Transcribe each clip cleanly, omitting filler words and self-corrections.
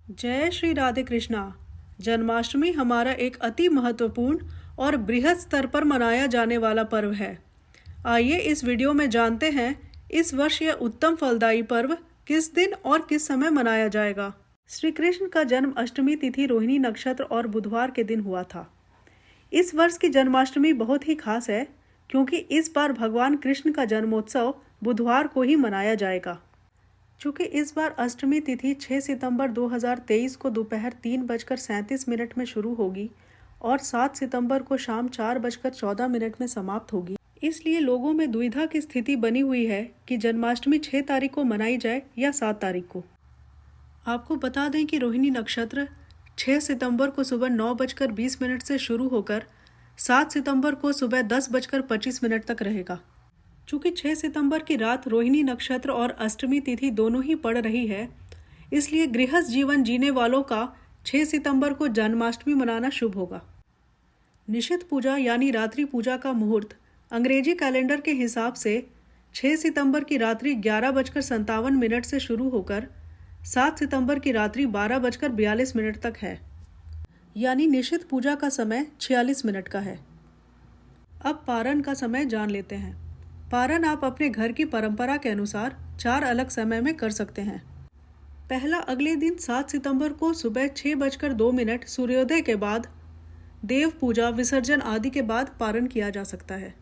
जय श्री राधे कृष्णा। जन्माष्टमी हमारा एक अति महत्वपूर्ण और बृहद स्तर पर मनाया जाने वाला पर्व है। आइए इस वीडियो में जानते हैं इस वर्ष यह उत्तम फलदायी पर्व किस दिन और किस समय मनाया जाएगा। श्री कृष्ण का जन्म अष्टमी तिथि रोहिणी नक्षत्र और बुधवार के दिन हुआ था। इस वर्ष की जन्माष्टमी बहुत ही खास है क्योंकि इस बार भगवान कृष्ण का जन्मोत्सव बुधवार को ही मनाया जाएगा। चूँकि इस बार अष्टमी तिथि 6 सितंबर 2023 को दोपहर 3:37 में शुरू होगी और 7 सितंबर को शाम 4:14 में समाप्त होगी, इसलिए लोगों में दुविधा की स्थिति बनी हुई है कि जन्माष्टमी 6 तारीख को मनाई जाए या 7 तारीख को। आपको बता दें कि रोहिणी नक्षत्र 6 सितंबर को सुबह 9:20 से शुरू होकर 7 सितंबर को सुबह 10:25 तक रहेगा। चूँकि 6 सितंबर की रात रोहिणी नक्षत्र और अष्टमी तिथि दोनों ही पड़ रही है, इसलिए गृहस्थ जीवन जीने वालों का 6 सितंबर को जन्माष्टमी मनाना शुभ होगा। निषिद्ध पूजा यानी रात्रि पूजा का मुहूर्त अंग्रेजी कैलेंडर के हिसाब से 6 सितंबर की रात्रि 11:57 से शुरू होकर 7 सितंबर की रात्रि 12:42 तक है, यानी निषिद्ध पूजा का समय 46 मिनट का है। अब पारण का समय जान लेते हैं। पारण आप अपने घर की परंपरा के अनुसार 4 अलग समय में कर सकते हैं। पहला, अगले दिन 7 सितंबर को सुबह 6:02 सूर्योदय के बाद देव पूजा विसर्जन आदि के बाद पारण किया जा सकता है।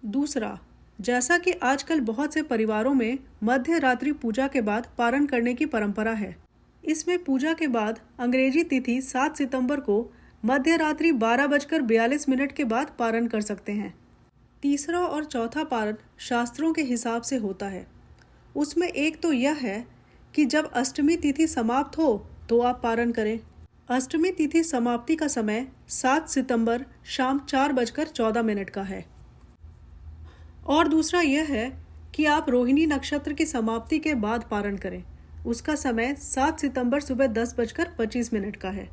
दूसरा, जैसा कि आजकल बहुत से परिवारों में मध्य रात्रि पूजा के बाद पारण करने की परंपरा है, इसमें पूजा के बाद अंग्रेजी तिथि 7 सितंबर को मध्य रात्रि 12:42 के बाद पारण कर सकते हैं। तीसरा और चौथा पारण शास्त्रों के हिसाब से होता है। उसमें एक तो यह है कि जब अष्टमी तिथि समाप्त हो तो आप पारण करें। अष्टमी तिथि समाप्ति का समय 7 सितंबर शाम 4:14 का है। और दूसरा यह है कि आप रोहिणी नक्षत्र की समाप्ति के बाद पारण करें। उसका समय 7 सितंबर सुबह 10:25 का है।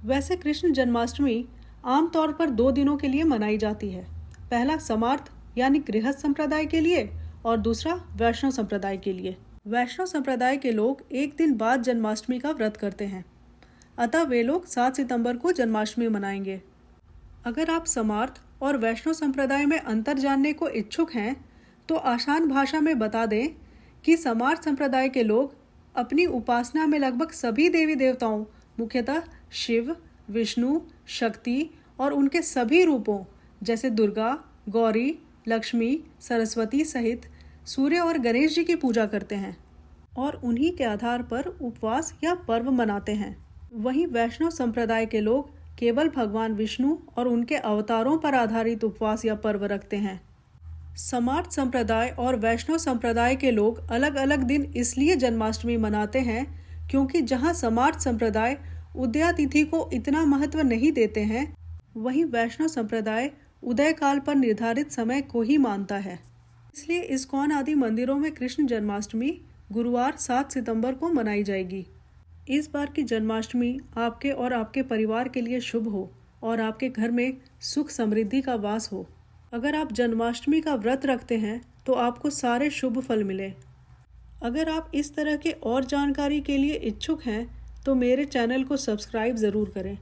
वैसे कृष्ण जन्माष्टमी आमतौर पर 2 दिनों के लिए मनाई जाती है। पहला समार्थ यानी गृहस्थ संप्रदाय के लिए और दूसरा वैष्णव संप्रदाय के लिए। वैष्णव संप्रदाय के लोग एक दिन बाद जन्माष्टमी का व्रत करते हैं, अतः वे लोग 7 सितंबर को जन्माष्टमी मनाएंगे। अगर आप समार्थ और वैष्णव संप्रदाय में अंतर जानने को इच्छुक हैं तो आसान भाषा में बता दें कि समार्थ संप्रदाय के लोग अपनी उपासना में लगभग सभी देवी देवताओं, मुख्यतः शिव, विष्णु, शक्ति और उनके सभी रूपों जैसे दुर्गा, गौरी, लक्ष्मी, सरस्वती सहित सूर्य और गणेश जी की पूजा करते हैं और उन्हीं के आधार पर उपवास या पर्व मनाते हैं। वहीं वैष्णव संप्रदाय के लोग केवल भगवान विष्णु और उनके अवतारों पर आधारित उपवास या पर्व रखते हैं। समार्थ संप्रदाय और वैष्णव संप्रदाय के लोग अलग अलग दिन इसलिए जन्माष्टमी मनाते हैं क्योंकि जहां समार्थ संप्रदाय उदया तिथि को इतना महत्व नहीं देते हैं, वहीं वैष्णव संप्रदाय उदय काल पर निर्धारित समय को ही मानता है। इसलिए इस्कॉन आदि मंदिरों में कृष्ण जन्माष्टमी गुरुवार 7 सितंबर को मनाई जाएगी। इस बार की जन्माष्टमी आपके और आपके परिवार के लिए शुभ हो और आपके घर में सुख समृद्धि का वास हो। अगर आप जन्माष्टमी का व्रत रखते हैं तो आपको सारे शुभ फल मिले। अगर आप इस तरह के और जानकारी के लिए इच्छुक हैं तो मेरे चैनल को सब्सक्राइब ज़रूर करें।